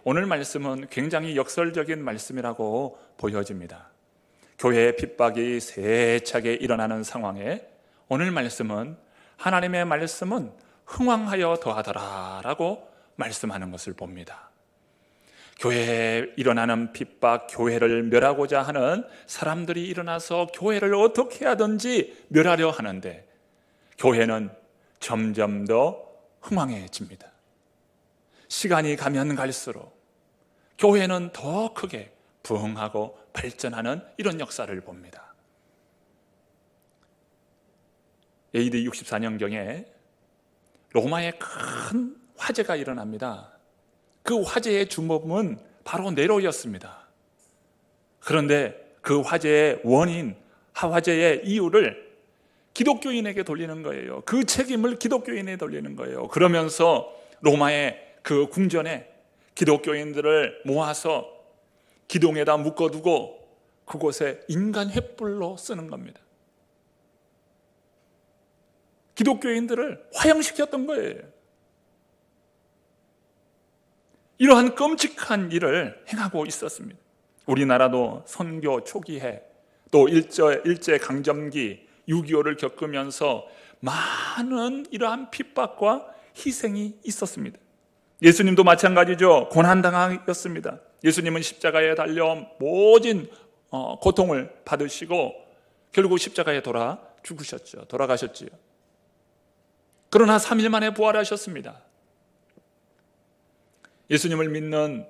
오늘 말씀은 굉장히 역설적인 말씀이라고 보여집니다. 교회의 핍박이 세차게 일어나는 상황에 오늘 말씀은 하나님의 말씀은 흥왕하여 더하더라 라고 말씀하는 것을 봅니다. 교회에 일어나는 핍박, 교회를 멸하고자 하는 사람들이 일어나서 교회를 어떻게 하든지 멸하려 하는데 교회는 점점 더 흥왕해집니다. 시간이 가면 갈수록 교회는 더 크게 부흥하고 발전하는 이런 역사를 봅니다. AD 64년경에 로마에 큰 화재가 일어납니다. 그 화재의 주범은 바로 네로였습니다. 그런데 그 화재의 원인, 화재의 이유를 기독교인에게 돌리는 거예요. 그 책임을 기독교인에 돌리는 거예요. 그러면서 로마의 그 궁전에 기독교인들을 모아서 기둥에다 묶어두고 그곳에 인간 횃불로 쓰는 겁니다. 기독교인들을 화형시켰던 거예요. 이러한 끔찍한 일을 행하고 있었습니다. 우리나라도 선교 초기에 또 일제강점기 6.25를 겪으면서 많은 이러한 핍박과 희생이 있었습니다. 예수님도 마찬가지죠. 고난당하였습니다. 예수님은 십자가에 달려 모진 고통을 받으시고 결국 십자가에 돌아가셨지요. 그러나 3일 만에 부활하셨습니다. 예수님을 믿는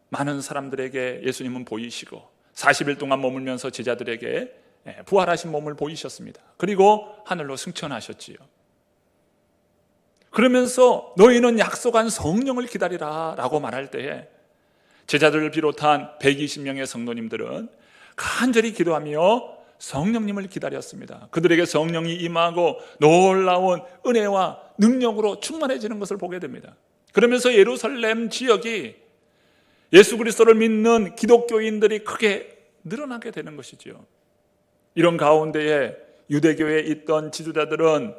많은 사람들에게 예수님은 보이시고 40일 동안 머물면서 제자들에게 부활하신 몸을 보이셨습니다. 그리고 하늘로 승천하셨지요. 그러면서 너희는 약속한 성령을 기다리라 라고 말할 때에 제자들을 비롯한 120명의 성도님들은 간절히 기도하며 성령님을 기다렸습니다. 그들에게 성령이 임하고 놀라운 은혜와 능력으로 충만해지는 것을 보게 됩니다. 그러면서 예루살렘 지역이 예수 그리스도를 믿는 기독교인들이 크게 늘어나게 되는 것이지요. 이런 가운데에 유대교에 있던 지도자들은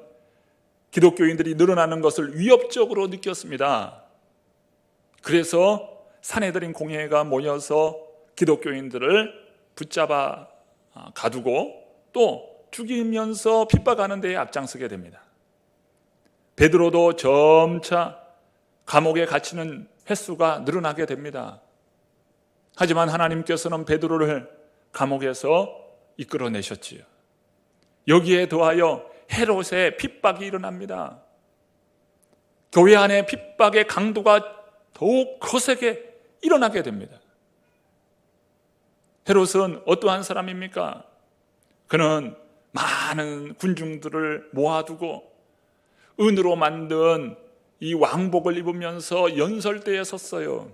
기독교인들이 늘어나는 것을 위협적으로 느꼈습니다. 그래서 사내들인 공회가 모여서 기독교인들을 붙잡아 가두고 또 죽이면서 핍박하는 데에 앞장서게 됩니다. 베드로도 점차 감옥에 갇히는 횟수가 늘어나게 됩니다. 하지만 하나님께서는 베드로를 감옥에서 이끌어내셨지요. 여기에 더하여 헤롯의 핍박이 일어납니다. 교회 안에 핍박의 강도가 더욱 거세게 일어나게 됩니다. 헤롯은 어떠한 사람입니까? 그는 많은 군중들을 모아두고 은으로 만든 이 왕복을 입으면서 연설대에 섰어요.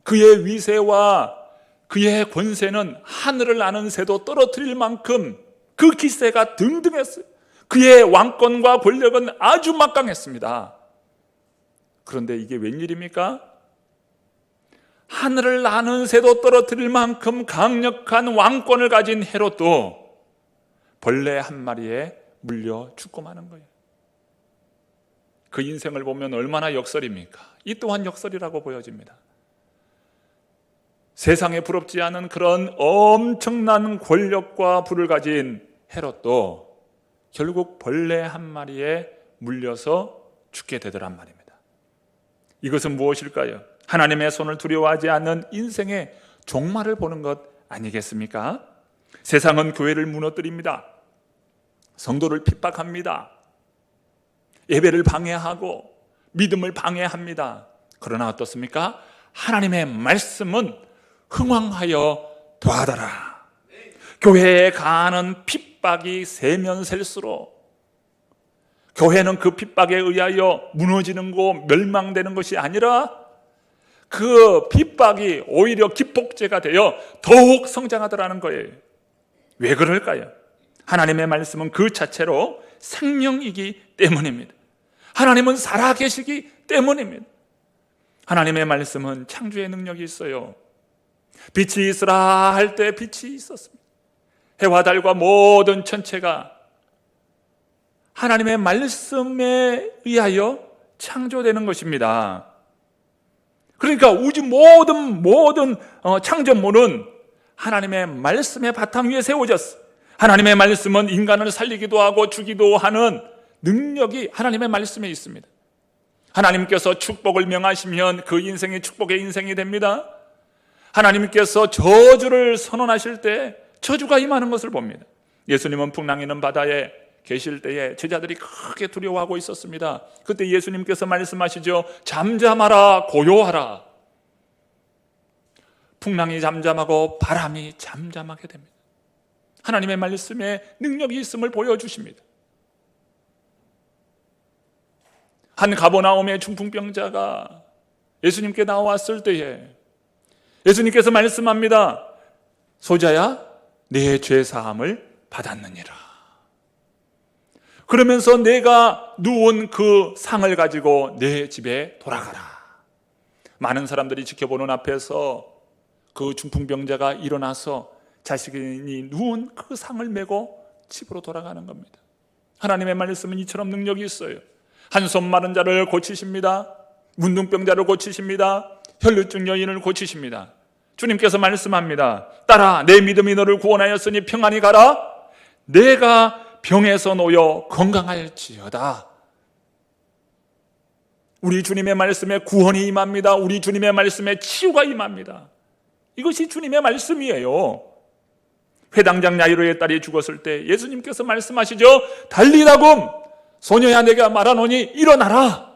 그의 위세와 그의 권세는 하늘을 나는 새도 떨어뜨릴 만큼 그 기세가 등등했어요. 그의 왕권과 권력은 아주 막강했습니다. 그런데 이게 웬일입니까? 하늘을 나는 새도 떨어뜨릴 만큼 강력한 왕권을 가진 헤롯도 벌레 한 마리에 물려 죽고 마는 거예요. 그 인생을 보면 얼마나 역설입니까? 이 또한 역설이라고 보여집니다. 세상에 부럽지 않은 그런 엄청난 권력과 부를 가진 헤롯도 결국 벌레 한 마리에 물려서 죽게 되더란 말입니다. 이것은 무엇일까요? 하나님의 손을 두려워하지 않는 인생의 종말을 보는 것 아니겠습니까? 세상은 교회를 무너뜨립니다. 성도를 핍박합니다. 예배를 방해하고 믿음을 방해합니다. 그러나 어떻습니까? 하나님의 말씀은 흥왕하여 더하더라. 교회에 가하는 핍박이 세면 셀수록 교회는 그 핍박에 의하여 무너지는 거 멸망되는 것이 아니라 그 핍박이 오히려 기폭제가 되어 더욱 성장하더라는 거예요. 왜 그럴까요? 하나님의 말씀은 그 자체로 생명이기 때문입니다. 하나님은 살아계시기 때문입니다. 하나님의 말씀은 창조의 능력이 있어요. 빛이 있으라 할 때 빛이 있었습니다. 해와 달과 모든 천체가 하나님의 말씀에 의하여 창조되는 것입니다. 그러니까 우주 모든 창조물은 하나님의 말씀의 바탕 위에 세워졌어. 하나님의 말씀은 인간을 살리기도 하고 주기도 하는 능력이 하나님의 말씀에 있습니다. 하나님께서 축복을 명하시면 그 인생이 축복의 인생이 됩니다. 하나님께서 저주를 선언하실 때 저주가 임하는 것을 봅니다. 예수님은 풍랑이는 바다에 계실 때에 제자들이 크게 두려워하고 있었습니다. 그때 예수님께서 말씀하시죠. 잠잠하라, 고요하라. 풍랑이 잠잠하고 바람이 잠잠하게 됩니다. 하나님의 말씀에 능력이 있음을 보여주십니다. 한 가버나움의 중풍병자가 예수님께 나왔을 때에 예수님께서 말씀합니다. 소자야, 내 죄사함을 받았느니라. 그러면서 내가 누운 그 상을 가지고 내 집에 돌아가라. 많은 사람들이 지켜보는 앞에서 그 중풍병자가 일어나서 자신이 누운 그 상을 메고 집으로 돌아가는 겁니다. 하나님의 말씀은 이처럼 능력이 있어요. 한 손 마른 자를 고치십니다. 문둥병자를 고치십니다. 혈루증 여인을 고치십니다. 주님께서 말씀합니다. 딸아, 내 믿음이 너를 구원하였으니 평안히 가라. 내가 병에서 놓여 건강할지어다. 우리 주님의 말씀에 구원이 임합니다. 우리 주님의 말씀에 치유가 임합니다. 이것이 주님의 말씀이에요. 회당장 야이로의 딸이 죽었을 때 예수님께서 말씀하시죠. 달리다금 소녀야 내가 말하노니 일어나라.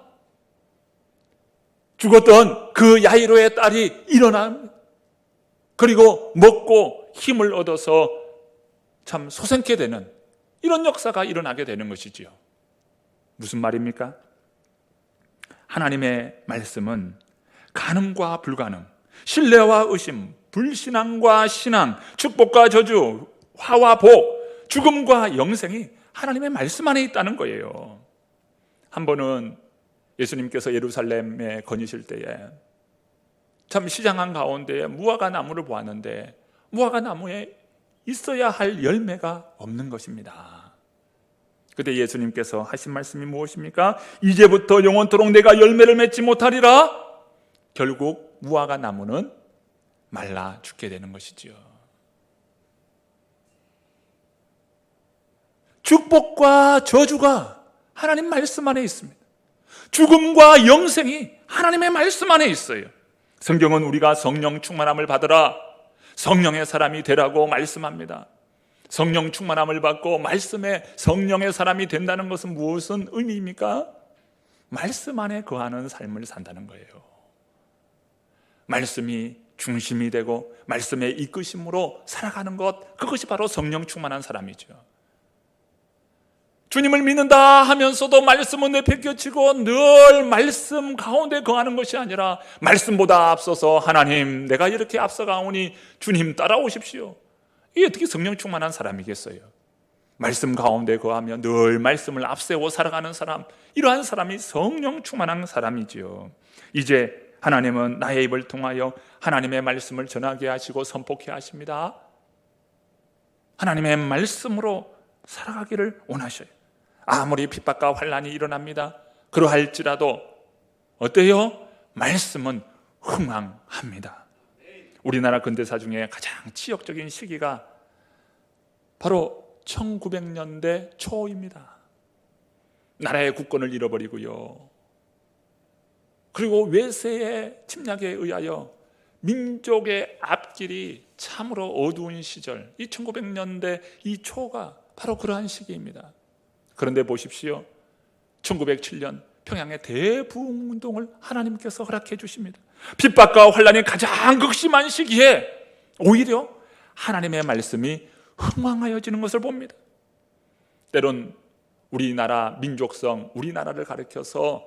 죽었던 그 야이로의 딸이 일어납니다. 그리고 먹고 힘을 얻어서 참 소생케 되는 이런 역사가 일어나게 되는 것이지요. 무슨 말입니까? 하나님의 말씀은 가능과 불가능, 신뢰와 의심, 불신앙과 신앙, 축복과 저주, 화와 복, 죽음과 영생이 하나님의 말씀 안에 있다는 거예요. 한 번은 예수님께서 예루살렘에 거니실 때에 참 시장 한가운데 무화과 나무를 보았는데 무화과 나무에 있어야 할 열매가 없는 것입니다. 그때 예수님께서 하신 말씀이 무엇입니까? 이제부터 영원토록 내가 열매를 맺지 못하리라. 결국 무화과 나무는 말라 죽게 되는 것이지요. 축복과 저주가 하나님 말씀 안에 있습니다. 죽음과 영생이 하나님의 말씀 안에 있어요. 성경은 우리가 성령 충만함을 받으라, 성령의 사람이 되라고 말씀합니다. 성령 충만함을 받고 말씀에 성령의 사람이 된다는 것은 무엇은 의미입니까? 말씀 안에 거하는 삶을 산다는 거예요. 말씀이 중심이 되고 말씀의 이끄심으로 살아가는 것, 그것이 바로 성령 충만한 사람이죠. 주님을 믿는다 하면서도 말씀은 내팽개치고 늘 말씀 가운데 거하는 것이 아니라 말씀보다 앞서서 하나님 내가 이렇게 앞서가오니 주님 따라오십시오. 이게 어떻게 성령 충만한 사람이겠어요? 말씀 가운데 거하며 늘 말씀을 앞세워 살아가는 사람, 이러한 사람이 성령 충만한 사람이지요. 이제 하나님은 나의 입을 통하여 하나님의 말씀을 전하게 하시고 선포케 하십니다. 하나님의 말씀으로 살아가기를 원하셔요. 아무리 핍박과 환난이 일어납니다. 그러할지라도 어때요? 말씀은 흥왕합니다. 우리나라 근대사 중에 가장 치욕적인 시기가 바로 1900년대 초입니다. 나라의 국권을 잃어버리고요. 그리고 외세의 침략에 의하여 민족의 앞길이 참으로 어두운 시절, 이 1900년대 이 초가 바로 그러한 시기입니다. 그런데 보십시오. 1907년 평양의 대부흥운동을 하나님께서 허락해 주십니다. 핍박과 환난이 가장 극심한 시기에 오히려 하나님의 말씀이 흥왕하여지는 것을 봅니다. 때론 우리나라 민족성, 우리나라를 가리켜서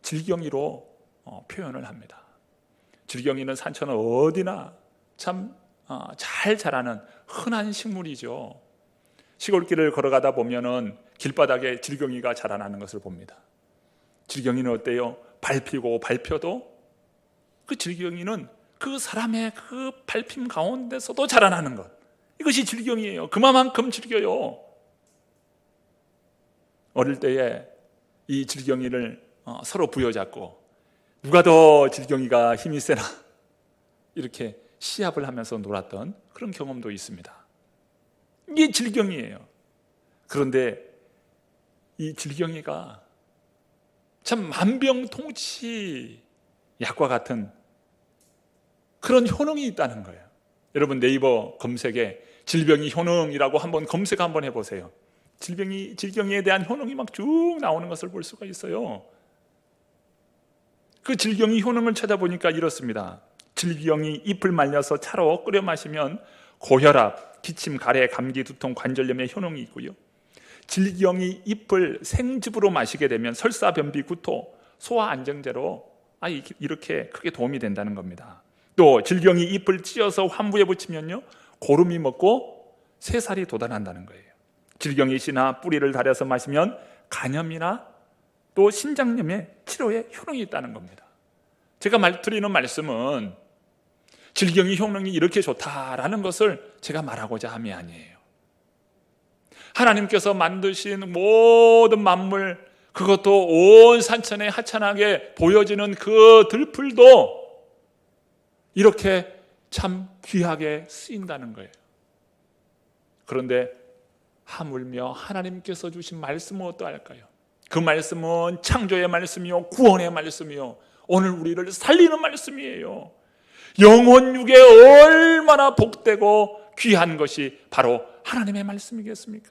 질경이로 표현을 합니다. 질경이는 산천은 어디나 참 잘 자라는 흔한 식물이죠. 시골길을 걸어가다 보면은 길바닥에 질경이가 자라나는 것을 봅니다. 질경이는 어때요? 밟히고 밟혀도 그 질경이는 그 사람의 그 밟힘 가운데서도 자라나는 것, 이것이 질경이에요. 그만큼 질겨요. 어릴 때에 이 질경이를 서로 부여잡고 누가 더 질경이가 힘이 세나 이렇게 시합을 하면서 놀았던 그런 경험도 있습니다. 이게 질경이에요. 그런데 이 질경이가 참 만병통치 약과 같은 그런 효능이 있다는 거예요. 여러분 네이버 검색에 질병이 효능이라고 한번 검색 한번 해보세요. 질경이에 대한 효능이 막 쭉 나오는 것을 볼 수가 있어요. 그 질경이 효능을 찾아보니까 이렇습니다. 질경이 잎을 말려서 차로 끓여 마시면 고혈압, 기침, 가래, 감기, 두통, 관절염에 효능이 있고요. 질경이 잎을 생즙으로 마시게 되면 설사, 변비, 구토, 소화 안정제로 이렇게 크게 도움이 된다는 겁니다. 또 질경이 잎을 찧어서 환부에 붙이면요 고름이 먹고 새살이 돋아난다는 거예요. 질경이 씨나 뿌리를 달여서 마시면 간염이나 또 신장염의 치료에 효능이 있다는 겁니다. 제가 드리는 말씀은 질경이 효능이 이렇게 좋다라는 것을 제가 말하고자 함이 아니에요. 하나님께서 만드신 모든 만물, 그것도 온 산천에 하찮하게 보여지는 그 들풀도 이렇게 참 귀하게 쓰인다는 거예요. 그런데 하물며 하나님께서 주신 말씀은 어떠할까요? 그 말씀은 창조의 말씀이요 구원의 말씀이요 오늘 우리를 살리는 말씀이에요. 영혼 육에 얼마나 복되고 귀한 것이 바로 하나님의 말씀이겠습니까?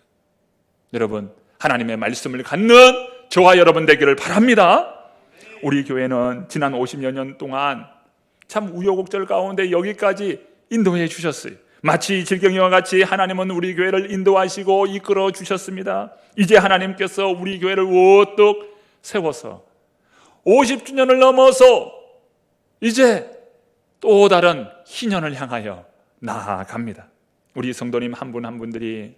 여러분, 하나님의 말씀을 갖는 저와 여러분 되기를 바랍니다. 우리 교회는 지난 50여 년 동안 참 우여곡절 가운데 여기까지 인도해 주셨어요. 마치 질경이와 같이 하나님은 우리 교회를 인도하시고 이끌어 주셨습니다. 이제 하나님께서 우리 교회를 우뚝 세워서 50주년을 넘어서 이제 또 다른 희년을 향하여 나아갑니다. 우리 성도님 한 분 한 분들이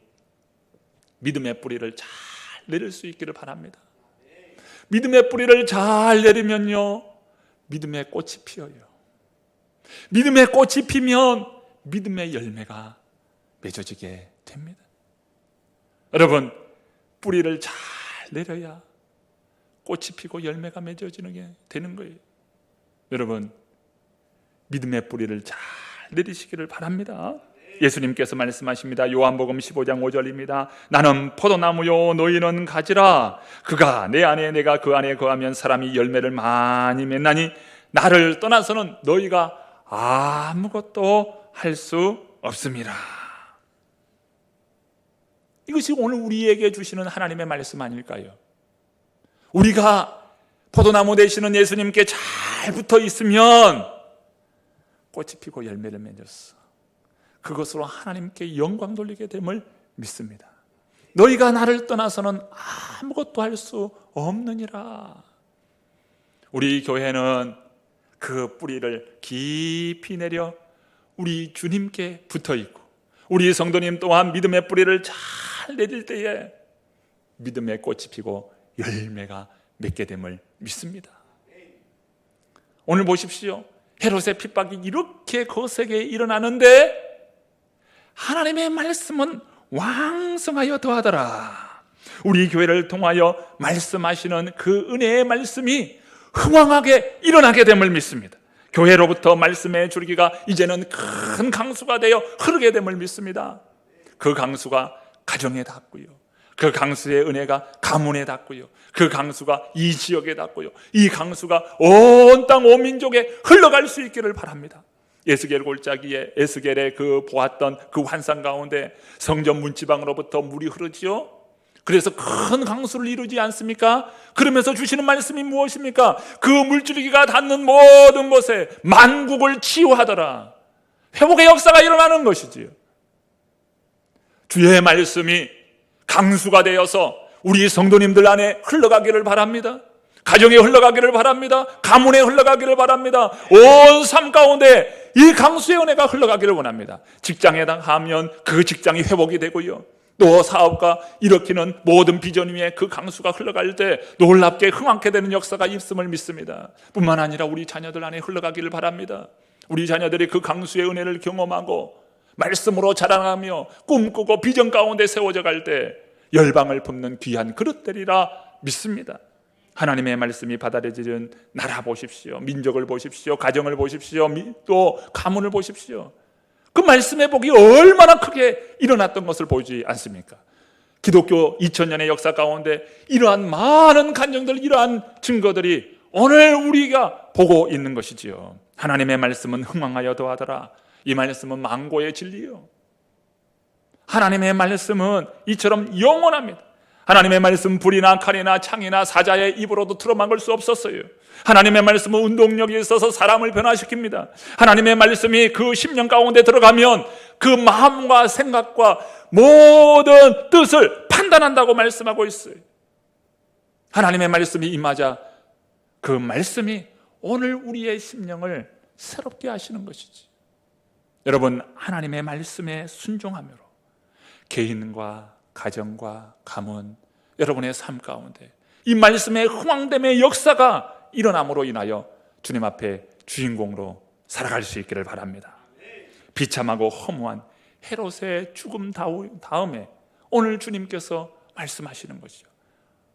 믿음의 뿌리를 잘 내릴 수 있기를 바랍니다. 믿음의 뿌리를 잘 내리면요 믿음의 꽃이 피어요. 믿음의 꽃이 피면 믿음의 열매가 맺어지게 됩니다. 여러분, 뿌리를 잘 내려야 꽃이 피고 열매가 맺어지는 게 되는 거예요. 여러분, 믿음의 뿌리를 잘 내리시기를 바랍니다. 예수님께서 말씀하십니다. 요한복음 15장 5절입니다. 나는 포도나무요 너희는 가지라. 그가 내 안에 내가 그 안에 거하면 사람이 열매를 많이 맺나니 나를 떠나서는 너희가 아무것도 할 수 없습니다. 이것이 오늘 우리에게 주시는 하나님의 말씀 아닐까요? 우리가 포도나무 되시는 예수님께 잘 붙어 있으면 꽃이 피고 열매를 맺었어. 그것으로 하나님께 영광 돌리게 됨을 믿습니다. 너희가 나를 떠나서는 아무것도 할 수 없느니라. 우리 교회는 그 뿌리를 깊이 내려 우리 주님께 붙어 있고 우리 성도님 또한 믿음의 뿌리를 잘 내릴 때에 믿음의 꽃이 피고 열매가 맺게 됨을 믿습니다. 오늘 보십시오. 헤롯의 핍박이 이렇게 거세게 일어나는데 하나님의 말씀은 왕성하여 더하더라. 우리 교회를 통하여 말씀하시는 그 은혜의 말씀이 흥왕하게 일어나게 됨을 믿습니다. 교회로부터 말씀의 줄기가 이제는 큰 강수가 되어 흐르게 됨을 믿습니다. 그 강수가 가정에 닿고요, 그 강수의 은혜가 가문에 닿고요, 그 강수가 이 지역에 닿고요, 이 강수가 온 땅 온 민족에 흘러갈 수 있기를 바랍니다. 에스겔 골짜기에 에스겔의 그 보았던 그 환상 가운데 성전 문지방으로부터 물이 흐르지요. 그래서 큰 강수를 이루지 않습니까? 그러면서 주시는 말씀이 무엇입니까? 그 물줄기가 닿는 모든 곳에 만국을 치유하더라. 회복의 역사가 일어나는 것이지요. 주의 말씀이 강수가 되어서 우리 성도님들 안에 흘러가기를 바랍니다. 가정에 흘러가기를 바랍니다. 가문에 흘러가기를 바랍니다. 온 삶 가운데 이 강수의 은혜가 흘러가기를 원합니다. 직장에 가면 그 직장이 회복이 되고요, 또 사업가 일으키는 모든 비전 위에 그 강수가 흘러갈 때 놀랍게 흥황케 되는 역사가 있음을 믿습니다. 뿐만 아니라 우리 자녀들 안에 흘러가기를 바랍니다. 우리 자녀들이 그 강수의 은혜를 경험하고 말씀으로 자라나며 꿈꾸고 비전 가운데 세워져 갈 때 열방을 품는 귀한 그릇 되리라 믿습니다. 하나님의 말씀이 받아들여지는 나라 보십시오. 민족을 보십시오. 가정을 보십시오. 또 가문을 보십시오. 그 말씀의 복이 얼마나 크게 일어났던 것을 보지 않습니까? 기독교 2000년의 역사 가운데 이러한 많은 간증들, 이러한 증거들이 오늘 우리가 보고 있는 것이지요. 하나님의 말씀은 흥왕하여 더하더라. 이 말씀은 만고의 진리요. 하나님의 말씀은 이처럼 영원합니다. 하나님의 말씀 불이나 칼이나 창이나 사자의 입으로도 틀어막을 수 없었어요. 하나님의 말씀은 운동력이 있어서 사람을 변화시킵니다. 하나님의 말씀이 그 심령 가운데 들어가면 그 마음과 생각과 모든 뜻을 판단한다고 말씀하고 있어요. 하나님의 말씀이 임하자 그 말씀이 오늘 우리의 심령을 새롭게 하시는 것이지. 여러분, 하나님의 말씀에 순종함으로 개인과 가정과 가문, 여러분의 삶 가운데 이 말씀의 흥왕됨의 역사가 일어남으로 인하여 주님 앞에 주인공으로 살아갈 수 있기를 바랍니다. 비참하고 허무한 헤롯의 죽음 다음에 오늘 주님께서 말씀하시는 것이죠.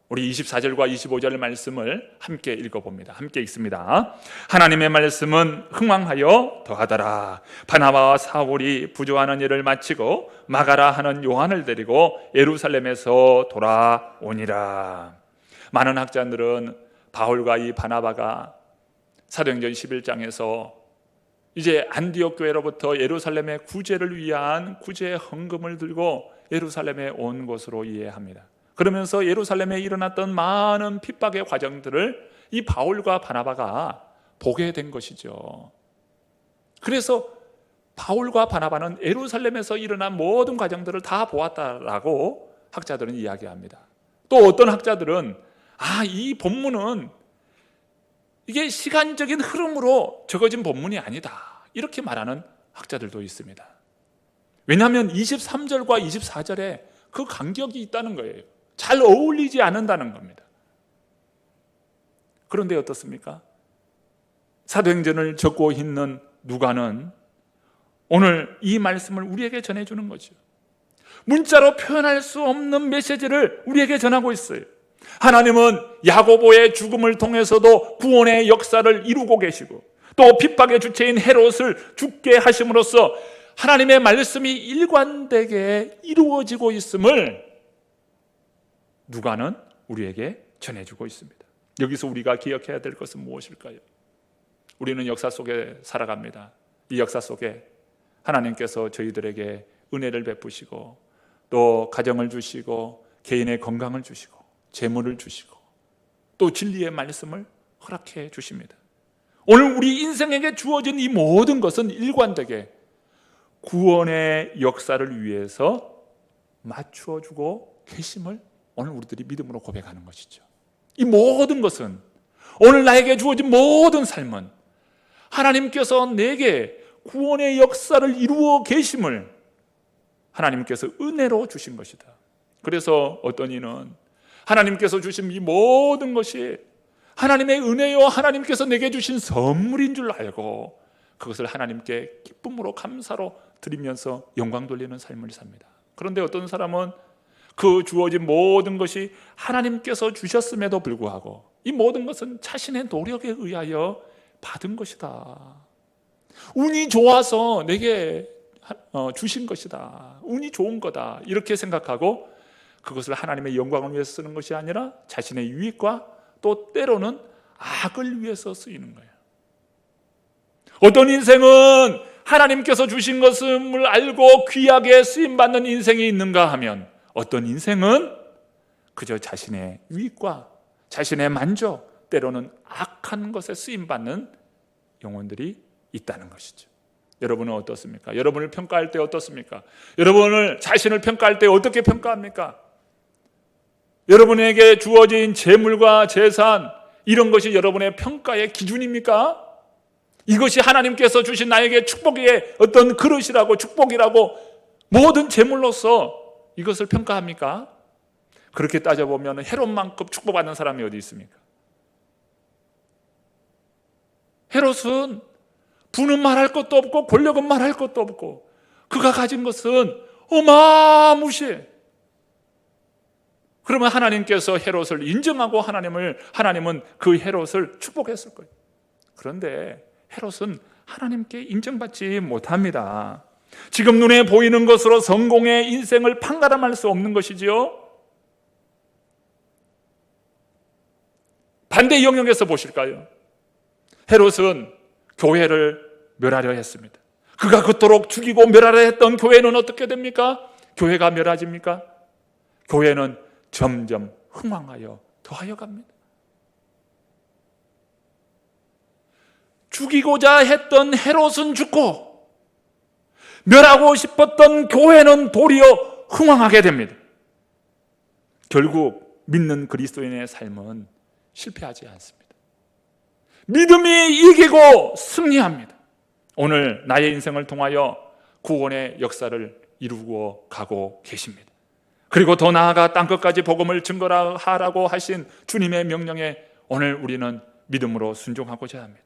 우리 24절과 25절 말씀을 함께 읽어봅니다. 함께 읽습니다. 하나님의 말씀은 흥왕하여 더하더라. 바나바와 사울이 부조하는 일을 마치고 마가라 하는 요한을 데리고 예루살렘에서 돌아오니라. 많은 학자들은 바울과 이 바나바가 사도행전 11장에서 이제 안디옥 교회로부터 예루살렘의 구제를 위한 구제 헌금을 들고 예루살렘에 온 것으로 이해합니다. 그러면서 예루살렘에 일어났던 많은 핍박의 과정들을 이 바울과 바나바가 보게 된 것이죠. 그래서 바울과 바나바는 예루살렘에서 일어난 모든 과정들을 다 보았다라고 학자들은 이야기합니다. 또 어떤 학자들은 이 본문은 이게 시간적인 흐름으로 적어진 본문이 아니다, 이렇게 말하는 학자들도 있습니다. 왜냐하면 23절과 24절에 그 간격이 있다는 거예요. 잘 어울리지 않는다는 겁니다. 그런데 어떻습니까? 사도행전을 적고 있는 누가는 오늘 이 말씀을 우리에게 전해주는 거죠. 문자로 표현할 수 없는 메시지를 우리에게 전하고 있어요. 하나님은 야고보의 죽음을 통해서도 구원의 역사를 이루고 계시고, 또 핍박의 주체인 헤롯을 죽게 하심으로써 하나님의 말씀이 일관되게 이루어지고 있음을 누가는 우리에게 전해주고 있습니다. 여기서 우리가 기억해야 될 것은 무엇일까요? 우리는 역사 속에 살아갑니다. 이 역사 속에 하나님께서 저희들에게 은혜를 베푸시고, 또 가정을 주시고, 개인의 건강을 주시고, 재물을 주시고, 또 진리의 말씀을 허락해 주십니다. 오늘 우리 인생에게 주어진 이 모든 것은 일관되게 구원의 역사를 위해서 맞추어 주고 계심을 오늘 우리들이 믿음으로 고백하는 것이죠. 이 모든 것은, 오늘 나에게 주어진 모든 삶은 하나님께서 내게 구원의 역사를 이루어 계심을 하나님께서 은혜로 주신 것이다. 그래서 어떤 이는 하나님께서 주신 이 모든 것이 하나님의 은혜요, 하나님께서 내게 주신 선물인 줄 알고 그것을 하나님께 기쁨으로 감사로 드리면서 영광 돌리는 삶을 삽니다. 그런데 어떤 사람은 그 주어진 모든 것이 하나님께서 주셨음에도 불구하고 이 모든 것은 자신의 노력에 의하여 받은 것이다, 운이 좋아서 내게 주신 것이다, 운이 좋은 거다, 이렇게 생각하고 그것을 하나님의 영광을 위해서 쓰는 것이 아니라 자신의 유익과 또 때로는 악을 위해서 쓰이는 거예요. 어떤 인생은 하나님께서 주신 것을 알고 귀하게 쓰임받는 인생이 있는가 하면, 어떤 인생은 그저 자신의 유익과 자신의 만족, 때로는 악한 것에 쓰임받는 영혼들이 있다는 것이죠. 여러분은 어떻습니까? 여러분을 평가할 때 어떻습니까? 여러분을 자신을 평가할 때 어떻게 평가합니까? 여러분에게 주어진 재물과 재산, 이런 것이 여러분의 평가의 기준입니까? 이것이 하나님께서 주신 나에게 축복의 어떤 그릇이라고, 축복이라고 모든 재물로서 이것을 평가합니까? 그렇게 따져보면 헤롯만큼 축복받는 사람이 어디 있습니까? 헤롯은 부는 말할 것도 없고 권력은 말할 것도 없고 그가 가진 것은 어마무시해. 그러면 하나님께서 헤롯을 인정하고 하나님은 그 헤롯을 축복했을 거예요. 그런데 헤롯은 하나님께 인정받지 못합니다. 지금 눈에 보이는 것으로 성공의 인생을 판가름할 수 없는 것이지요. 반대 영역에서 보실까요? 헤롯은 교회를 멸하려 했습니다. 그가 그토록 죽이고 멸하려 했던 교회는 어떻게 됩니까? 교회가 멸하집니까? 교회는 점점 흥왕하여 더하여 갑니다. 죽이고자 했던 헤롯은 죽고 멸하고 싶었던 교회는 도리어 흥왕하게 됩니다. 결국 믿는 그리스도인의 삶은 실패하지 않습니다. 믿음이 이기고 승리합니다. 오늘 나의 인생을 통하여 구원의 역사를 이루고 가고 계십니다. 그리고 더 나아가 땅끝까지 복음을 증거하라고 하신 주님의 명령에 오늘 우리는 믿음으로 순종하고자 합니다.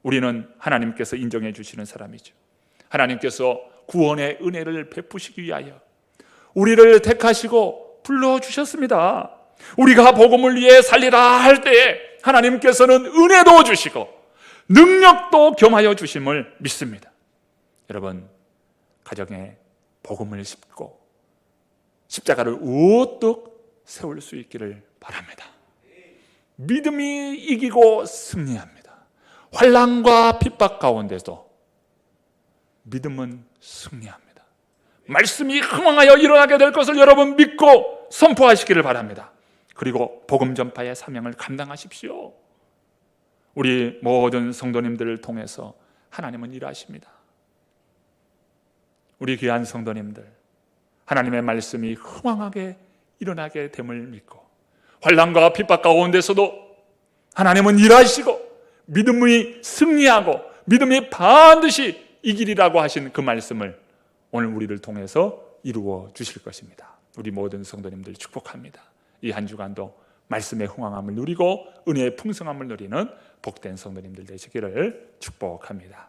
우리는 하나님께서 인정해 주시는 사람이죠. 하나님께서 구원의 은혜를 베푸시기 위하여 우리를 택하시고 불러주셨습니다. 우리가 복음을 위해 살리라 할 때에 하나님께서는 은혜도 주시고 능력도 겸하여 주심을 믿습니다. 여러분, 가정에 복음을 싣고 십자가를 우뚝 세울 수 있기를 바랍니다. 믿음이 이기고 승리합니다. 환난과 핍박 가운데도 믿음은 승리합니다. 말씀이 흥왕하여 일어나게 될 것을 여러분 믿고 선포하시기를 바랍니다. 그리고 복음 전파의 사명을 감당하십시오. 우리 모든 성도님들을 통해서 하나님은 일하십니다. 우리 귀한 성도님들, 하나님의 말씀이 흥왕하게 일어나게 됨을 믿고 환난과 핍박 가운데서도 하나님은 일하시고 믿음이 승리하고 믿음이 반드시 이기리라고 하신 그 말씀을 오늘 우리를 통해서 이루어 주실 것입니다. 우리 모든 성도님들 축복합니다. 이 한 주간도 말씀의 흥왕함을 누리고 은혜의 풍성함을 누리는 복된 성도님들 되시기를 축복합니다.